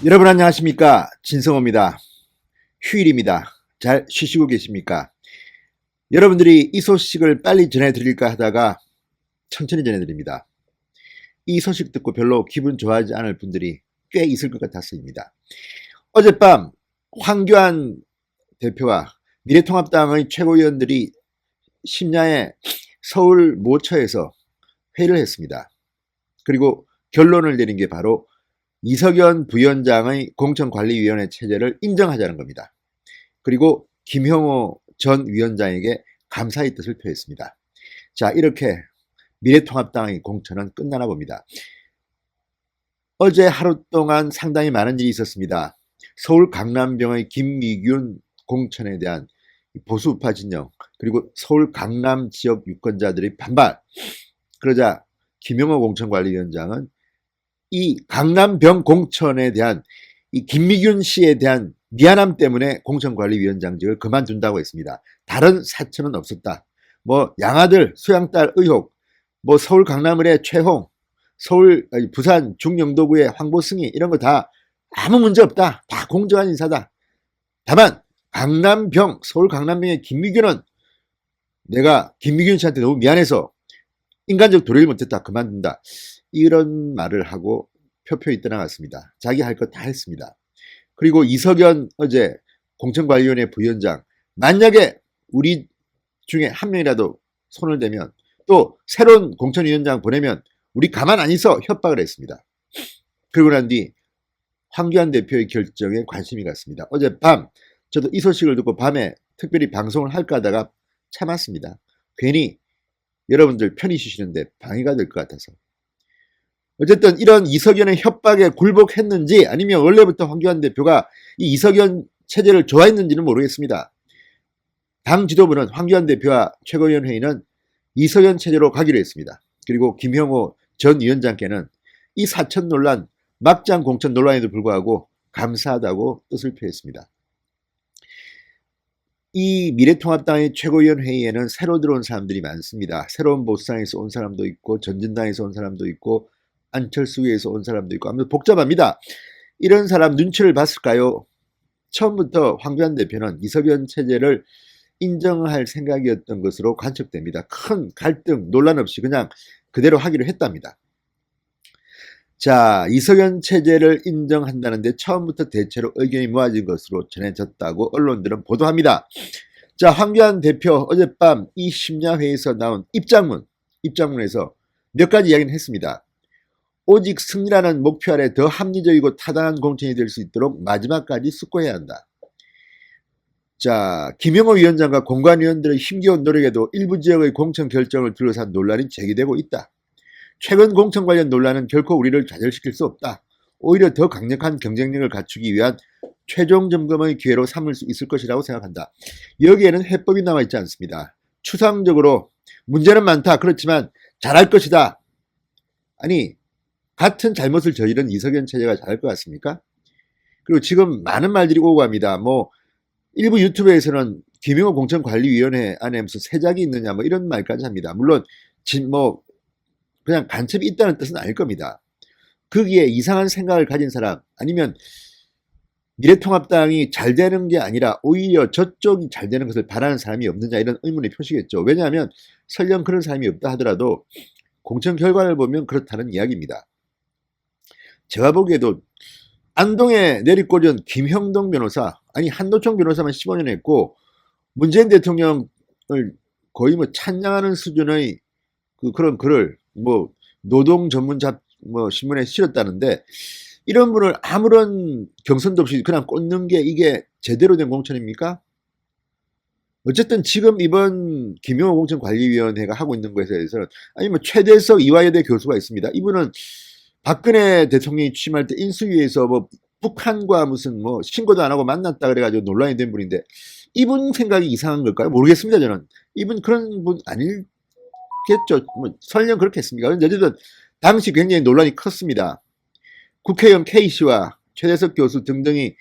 여러분 안녕하십니까? 진성호입니다. 휴일입니다. 잘 쉬시고 계십니까? 여러분들이 이 소식을 빨리 전해드릴까 하다가 천천히 전해드립니다. 이 소식 듣고 별로 기분 좋아하지 않을 분들이 꽤 있을 것 같아서입니다. 어젯밤 황교안 대표와 미래통합당의 최고위원들이 심야에 서울 모처에서 회의를 했습니다. 그리고 결론을 내린 게 바로 이석연 부위원장의 공천관리위원회 체제를 인정하자는 겁니다. 그리고 김형호 전 위원장에게 감사의 뜻을 표했습니다. 자, 이렇게 미래통합당의 공천은 끝나나 봅니다. 어제 하루 동안 상당히 많은 일이 있었습니다. 서울 강남병의 김미균 공천에 대한 보수우파 진영, 그리고 서울 강남 지역 유권자들의 반발. 그러자 김형호 공천관리위원장은 이 강남병 공천에 대한 이 김미균 씨에 대한 미안함 때문에 공천관리위원장직을 그만둔다고 했습니다. 다른 사천은 없었다. 뭐 양아들 수양딸 의혹, 뭐 서울 강남을의 최홍, 부산 중영도구의 황보승이 이런 거 다 아무 문제 없다. 다 공정한 인사다. 다만 서울 강남병의 김미균은 내가 김미균 씨한테 너무 미안해서 인간적 도리를 못했다. 그만둔다. 이런 말을 하고 표표히 떠나갔습니다. 자기 할 것 다 했습니다. 그리고 이석연 어제 공천관리위원회 부위원장, 만약에 우리 중에 한 명이라도 손을 대면 또 새로운 공천위원장 보내면 우리 가만 안 있어 협박을 했습니다. 그리고 난 뒤 황교안 대표의 결정에 관심이 갔습니다. 어젯밤 저도 이 소식을 듣고 밤에 특별히 방송을 할까 하다가 참았습니다. 괜히 여러분들 편히 쉬시는데 방해가 될 것 같아서. 어쨌든 이런 이석연의 협박에 굴복했는지 아니면 원래부터 황교안 대표가 이 이석연 체제를 좋아했는지는 모르겠습니다. 당 지도부는 황교안 대표와 최고위원회의는 이석연 체제로 가기로 했습니다. 그리고 김형호 전 위원장께는 이 사천 논란, 막장 공천 논란에도 불구하고 감사하다고 뜻을 표했습니다. 이 미래통합당의 최고위원회의에는 새로 들어온 사람들이 많습니다. 새로운 보수당에서 온 사람도 있고 전진당에서 온 사람도 있고 안철수에서 온 사람도 있고 아무튼 복잡합니다. 이런 사람 눈치를 봤을까요? 처음부터 황교안 대표는 이석연 체제를 인정할 생각이었던 것으로 관측됩니다. 큰 갈등, 논란 없이 그냥 그대로 하기로 했답니다. 자, 이석연 체제를 인정한다는데 처음부터 대체로 의견이 모아진 것으로 전해졌다고 언론들은 보도합니다. 자, 황교안 대표 어젯밤 이 심야회의에서 나온 입장문에서 몇 가지 이야기는 했습니다. 오직 승리라는 목표 아래 더 합리적이고 타당한 공천이 될 수 있도록 마지막까지 숙고해야 한다. 자, 김영호 위원장과 공관위원들의 힘겨운 노력에도 일부 지역의 공천 결정을 둘러싼 논란이 제기되고 있다. 최근 공천 관련 논란은 결코 우리를 좌절시킬 수 없다. 오히려 더 강력한 경쟁력을 갖추기 위한 최종 점검의 기회로 삼을 수 있을 것이라고 생각한다. 여기에는 해법이 나와 있지 않습니다. 추상적으로 문제는 많다. 그렇지만 잘할 것이다. 아니, 같은 잘못을 저지른 이석연 체제가 잘할 것 같습니까? 그리고 지금 많은 말들이 오고 갑니다. 뭐 일부 유튜브에서는 김영호 공천관리위원회 안에 무슨 세작이 있느냐 뭐 이런 말까지 합니다. 물론 그냥 간첩이 있다는 뜻은 아닐 겁니다. 거기에 이상한 생각을 가진 사람 아니면 미래통합당이 잘 되는 게 아니라 오히려 저쪽이 잘 되는 것을 바라는 사람이 없느냐 이런 의문의 표시겠죠. 왜냐하면 설령 그런 사람이 없다 하더라도 공천 결과를 보면 그렇다는 이야기입니다. 제가 보기에도 안동에 내리꽂은 김형동 변호사, 아니 한노총 변호사만 15년 했고 문재인 대통령을 거의 뭐 찬양하는 수준의 그런 글을 뭐 노동 전문 신문에 실었다는데 이런 분을 아무런 경선도 없이 그냥 꽂는 게 이게 제대로 된 공천입니까? 어쨌든 지금 이번 김용호 공천관리위원회가 하고 있는 것에 대해서는 아니 뭐 최대석 이화여대 교수가 있습니다. 이분은 박근혜 대통령이 취임할 때 인수위에서 뭐 북한과 무슨 뭐 신고도 안 하고 만났다 그래가지고 논란이 된 분인데 이분 생각이 이상한 걸까요? 모르겠습니다. 저는 이분 그런 분 아니겠죠. 뭐 설령 그렇겠습니까? 어쨌든 당시 굉장히 논란이 컸습니다. 국회의원 K씨와 최대석 교수 등등이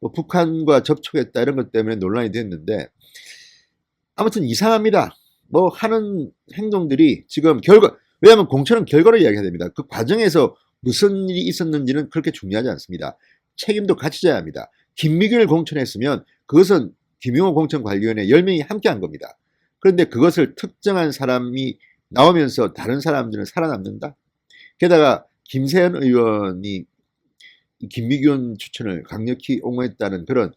뭐 북한과 접촉했다 이런 것 때문에 논란이 됐는데 아무튼 이상합니다. 뭐 하는 행동들이 지금 왜냐하면 공천은 결과를 이야기해야 됩니다. 그 과정에서 무슨 일이 있었는지는 그렇게 중요하지 않습니다. 책임도 같이 져야 합니다. 김미균을 공천했으면 그것은 김용호 공천관리위원회 10명이 함께 한 겁니다. 그런데 그것을 특정한 사람이 나오면서 다른 사람들은 살아남는다? 게다가 김세현 의원이 김미균 추천을 강력히 옹호했다는 그런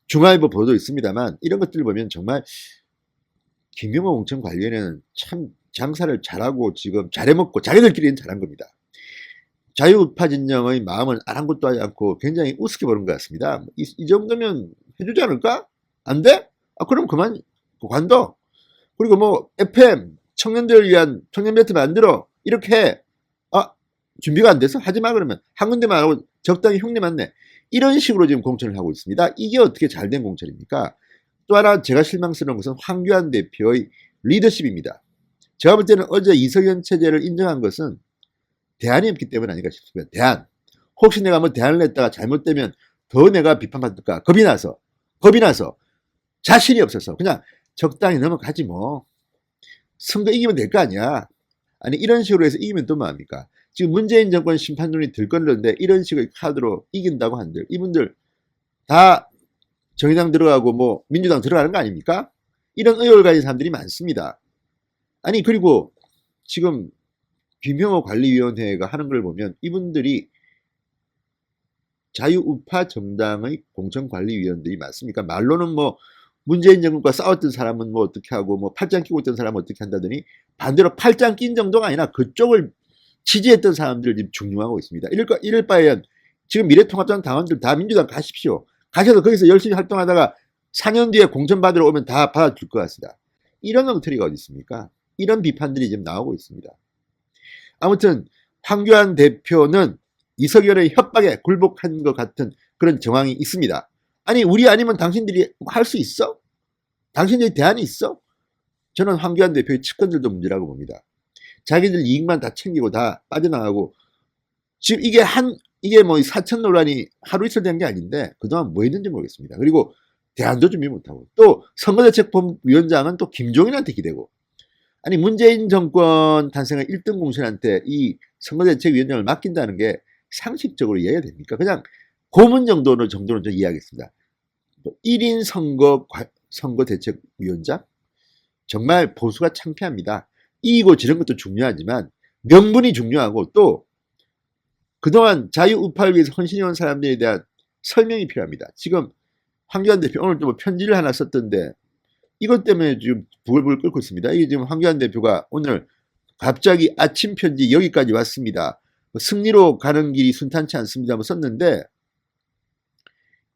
중앙일보 보도 있습니다만, 이런 것들을 보면 정말 김용호 공천관리위원회는 참 장사를 잘하고 지금 잘해먹고 자기들끼리는 잘한 겁니다. 자유우파 진영의 마음은 아랑곳도 하지 않고 굉장히 우습게 보는 것 같습니다. 이 정도면 해주지 않을까? 안 돼? 그럼 그만 관둬. 그리고 뭐 FM 청년들을 위한 청년 배트 만들어 이렇게 해. 준비가 안 돼서 하지 마. 그러면 한 군데만 하고 적당히 흉내 맞네. 이런 식으로 지금 공천을 하고 있습니다. 이게 어떻게 잘된 공천입니까? 또 하나 제가 실망스러운 것은 황교안 대표의 리더십입니다. 제가 볼 때는 어제 이석연 체제를 인정한 것은 대안이 없기 때문 아닌가 싶습니다. 대안. 혹시 내가 뭐 대안을 냈다가 잘못되면 더 내가 비판받을까 겁이 나서 자신이 없어서 그냥 적당히 넘어가지 뭐. 선거 이기면 될 거 아니야. 아니 이런 식으로 해서 이기면 또 뭐합니까? 지금 문재인 정권 심판론이 들끓는데 이런 식의 카드로 이긴다고 한들 이분들 다 정의당 들어가고 뭐 민주당 들어가는 거 아닙니까? 이런 의혹을 가진 사람들이 많습니다. 아니 그리고 지금 김용호 관리위원회가 하는 걸 보면 이분들이 자유우파 정당의 공천관리위원들이 맞습니까? 말로는 뭐 문재인 정권과 싸웠던 사람은 뭐 어떻게 하고 뭐 팔짱 끼고 있던 사람은 어떻게 한다더니 반대로 팔짱 낀 정도가 아니라 그쪽을 지지했던 사람들을 지금 중용하고 있습니다. 이럴 바에는 지금 미래통합당 당원들 다 민주당 가십시오. 가셔서 거기서 열심히 활동하다가 4년 뒤에 공천 받으러 오면 다 받아줄 것 같습니다. 이런 엉터리가 어디 있습니까? 이런 비판들이 지금 나오고 있습니다. 아무튼 황교안 대표는 이석열의 협박에 굴복한 것 같은 그런 정황이 있습니다. 아니 우리 아니면 당신들이 할 수 있어? 당신들이 대안이 있어? 저는 황교안 대표의 측근들도 문제라고 봅니다. 자기들 이익만 다 챙기고 다 빠져나가고 지금 이게 뭐 사천 논란이 하루 이틀 된 게 아닌데 그동안 뭐 했는지 모르겠습니다. 그리고 대안도 준비 못하고 또 선거대책본부위원장은 또 김종인한테 기대고 아니 문재인 정권 탄생의 1등 공신한테 이 선거대책위원장을 맡긴다는 게 상식적으로 이해가 됩니까? 그냥 고문 정도는 좀 이해하겠습니다. 1인 선거대책위원장? 정말 보수가 창피합니다. 이기고 지는 것도 중요하지만 명분이 중요하고 또 그동안 자유우파를 위해서 헌신해온 사람들에 대한 설명이 필요합니다. 지금 황교안 대표 오늘 또 뭐 편지를 하나 썼던데 이것 때문에 지금 부글부글 끓고 있습니다. 이게 지금 황교안 대표가 오늘 갑자기 아침 편지 여기까지 왔습니다. 승리로 가는 길이 순탄치 않습니다. 뭐 썼는데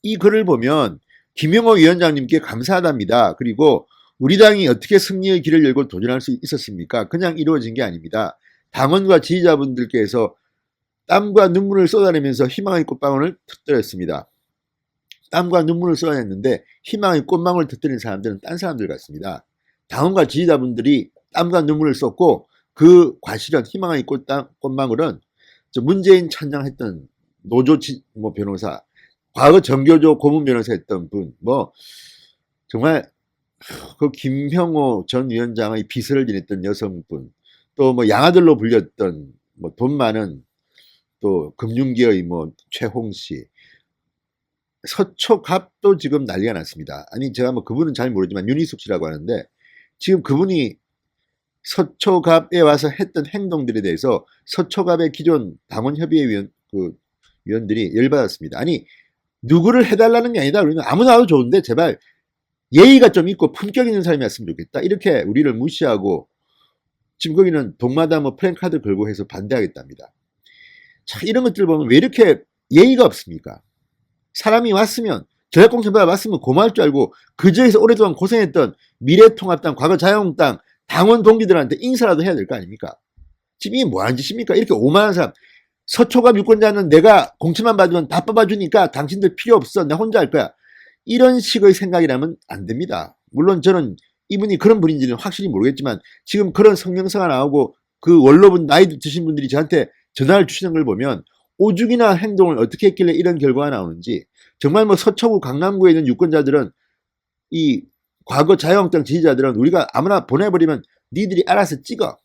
이 글을 보면 김용호 위원장님께 감사하답니다. 그리고 우리 당이 어떻게 승리의 길을 열고 도전할 수 있었습니까? 그냥 이루어진 게 아닙니다. 당원과 지지자분들께서 땀과 눈물을 쏟아내면서 희망의 꽃방울을 터뜨렸습니다. 땀과 눈물을 쏟아냈는데 희망의 꽃망울을 터뜨린 사람들은 딴 사람들 같습니다. 당원과 지지자분들이 땀과 눈물을 쏟고 그 과실은 희망의 꽃망울은 문재인 찬양했던 노조 변호사, 과거 정교조 고문 변호사 했던 분, 뭐 정말 그 김형호 전 위원장의 비서를 지냈던 여성분, 또 뭐 양아들로 불렸던 뭐 돈 많은 또 금융계의 뭐 최홍씨, 서초갑도 지금 난리가 났습니다. 아니 제가 뭐 그분은 잘 모르지만 윤희숙 씨라고 하는데 지금 그분이 서초갑에 와서 했던 행동들에 대해서 서초갑의 기존 당원협의회 위원들이 열받았습니다. 아니 누구를 해달라는 게 아니다. 우리는 아무나 와도 좋은데 제발 예의가 좀 있고 품격 있는 사람이 왔으면 좋겠다. 이렇게 우리를 무시하고 지금 거기는 동마다 뭐 플랜카드 걸고 해서 반대하겠답니다. 자, 이런 것들 보면 왜 이렇게 예의가 없습니까? 사람이 왔으면 전략공천받아 왔으면 고마울 줄 알고 그저에서 오랫동안 고생했던 미래통합당 과거 자유한국당 당원 동기들한테 인사라도 해야 될 거 아닙니까? 지금 이게 뭐하는 짓입니까? 이렇게 오만한 사람, 서초갑 유권자는 내가 공천만 받으면 다 뽑아주니까 당신들 필요 없어, 나 혼자 할 거야, 이런 식의 생각이라면 안 됩니다. 물론 저는 이분이 그런 분인지는 확실히 모르겠지만 지금 그런 성명서가 나오고 그 원로분 나이 드신 분들이 저한테 전화를 주시는 걸 보면 오죽이나 행동을 어떻게 했길래 이런 결과가 나오는지, 정말 뭐 서초구 강남구에 있는 유권자들은 이 과거 자유한국당 지지자들은 우리가 아무나 보내버리면 니들이 알아서 찍어,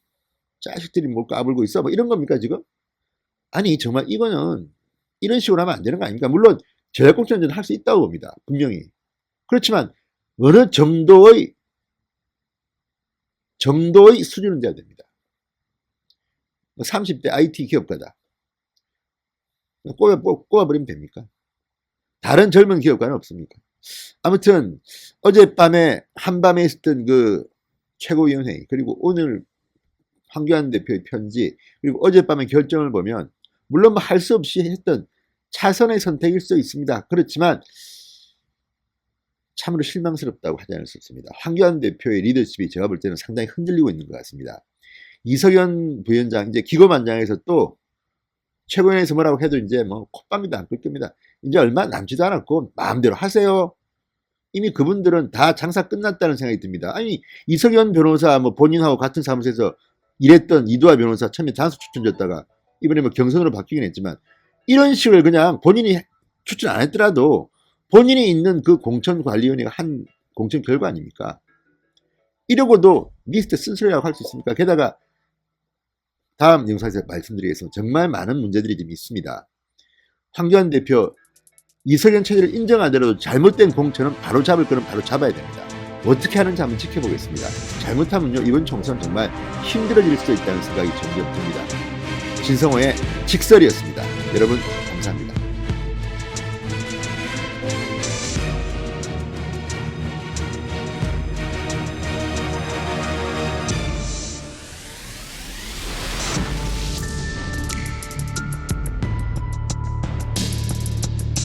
자식들이 뭘 까불고 있어, 뭐 이런 겁니까 지금? 아니 정말 이거는 이런 식으로 하면 안 되는 거 아닙니까? 물론 전략공천은 할 수 있다고 봅니다. 분명히. 그렇지만 어느 정도의 수준은 돼야 됩니다. 30대 IT 기업가다. 꼽아버리면 됩니까? 다른 젊은 기업가는 없습니까? 아무튼 어젯밤에 한밤에 있었던 그 최고위원회의, 그리고 오늘 황교안 대표의 편지, 그리고 어젯밤의 결정을 보면 물론 뭐 할 수 없이 했던 차선의 선택일 수 있습니다. 그렇지만 참으로 실망스럽다고 하지 않을 수 없습니다. 황교안 대표의 리더십이 제가 볼 때는 상당히 흔들리고 있는 것 같습니다. 이석연 부위원장, 이제 기고만장에서 또 최고위원회에서 뭐라고 해도 이제 뭐 콧방귀도 안 낄 겁니다. 이제 얼마 남지도 않았고 마음대로 하세요. 이미 그분들은 다 장사 끝났다는 생각이 듭니다. 아니, 이석연 변호사 뭐 본인하고 같은 사무소에서 일했던 이두하 변호사 처음에 단수 추천줬다가 이번에 뭐 경선으로 바뀌긴 했지만, 이런 식을 그냥 본인이 추천 안 했더라도 본인이 있는 그 공천관리위원회가 한 공천 결과 아닙니까? 이러고도 리스트 쓴소리라고 할 수 있습니까? 게다가 다음 영상에서 말씀드리겠습니다. 정말 많은 문제들이 좀 있습니다. 황교안 대표 이석연 체제를 인정하더라도 잘못된 공천은 바로 잡을 거는 바로 잡아야 됩니다. 어떻게 하는지 한번 지켜보겠습니다. 잘못하면요, 이번 총선 정말 힘들어질 수도 있다는 생각이 점점 듭니다. 진성호의 직설이었습니다. 여러분 감사합니다.